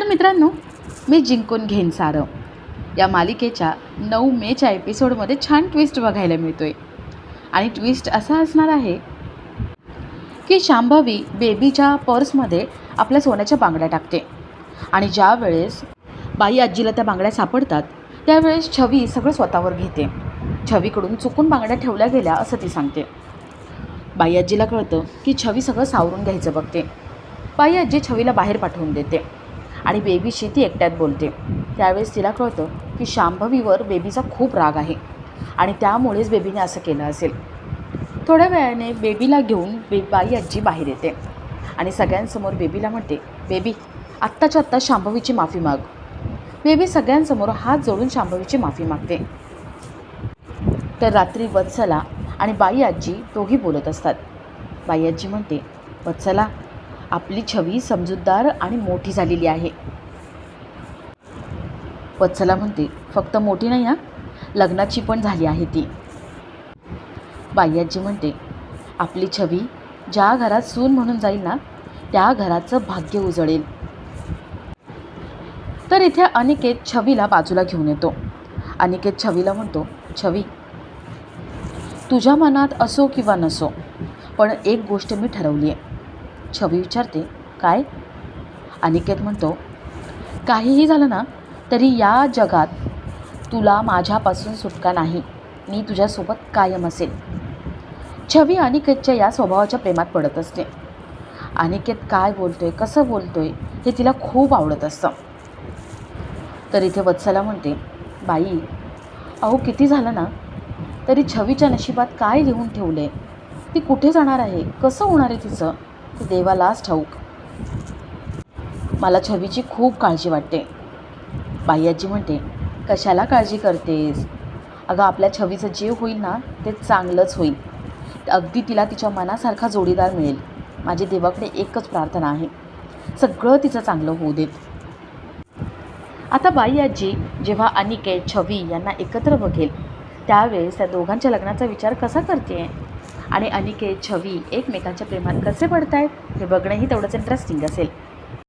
तर मित्रांनो, मी जिंकून घेईन सारं या मालिकेच्या 9 मेच्या एपिसोडमध्ये छान ट्विस्ट बघायला मिळतोय. आणि ट्विस्ट असा असणार आहे की शांभवी बेबीच्या पर्समध्ये आपल्या सोन्याच्या बांगड्या टाकते आणि ज्या वेळेस बाई आजीला त्या बांगड्या सापडतात त्यावेळेस छवी सगळं स्वतःवर घेते. छवीकडून चुकून बांगड्या ठेवल्या गेल्या असं ती सांगते. बाई आजीला कळतं की छवी सगळं सावरून घ्यायचं बघते. बाई आजी छवीला बाहेर पाठवून देते आणि बेबीशी ती एकट्यात बोलते. त्यावेळेस तिला कळतं की शांभवीवर बेबीचा खूप राग आहे आणि त्यामुळेच बेबीने असं केलं असेल. थोड्या वेळाने बेबीला घेऊन बाई आजी बाहेर येते आणि सगळ्यांसमोर बेबीला म्हणते, बेबी आत्ताच्या आत्ता शांभवीची माफी माग. बेबी सगळ्यांसमोर हात जोडून शांभवीची माफी मागते. तर रात्री वत्सला आणि बाई आजी दोघी बोलत असतात. बाई आजी म्हणते, वत्सला आपली छवी समजूतदार आणि मोठी झालेली आहे. वत्सला म्हणते, फक्त मोठी नाही लग्नाची पण झाली आहे ती. बाई आजी म्हणते, आपली छवी ज्या घरात सून म्हणून जाईल ना त्या घराचं भाग्य उजळेल. तर इथे अनिकेत छवीला बाजूला घेऊन येतो. अनिकेत छवीला म्हणतो, छवी तुझ्या मनात असो किंवा नसो पण एक गोष्ट मी ठरवली आहे. छवी विचारते, काय? अनिकेत म्हणतो, काहीही झालं ना तरी या जगात तुला माझ्यापासून सुटका नाही. मी तुझ्यासोबत कायम असेल. छवी अनिकेतच्या या स्वभावाच्या प्रेमात पडत असते. अनिकेत काय बोलतोय, कसं बोलतोय हे तिला खूप आवडत असतं. तर इथे वत्सला म्हणते, बाई अहो किती झालं ना तरी छवीच्या नशिबात काय लिहून ठेवलं आहे, ती कुठे जाणार आहे, कसं होणार आहे तिचं ते देवालाच ठाऊक. मला छवीची खूप काळजी वाटते. बाई आजी म्हणते, कशाला काळजी करतेस? अगं आपल्या छवीचं जे होईल ना ते चांगलंच होईल. अगदी तिला तिच्या मनासारखा जोडीदार मिळेल. माझी देवाकडे एकच प्रार्थना आहे, सगळं तिचं चांगलं होऊ देत. आता बाई आजी जेव्हा अनिकेत छवी यांना एकत्र बघेल त्यावेळेस त्या दोघांच्या लग्नाचा विचार कसा करते आणि अनिकेत छवी एकमेकांच्या प्रेमात कसे पडत आहेत हे बघणंही तेवढंच इंटरेस्टिंग असेल.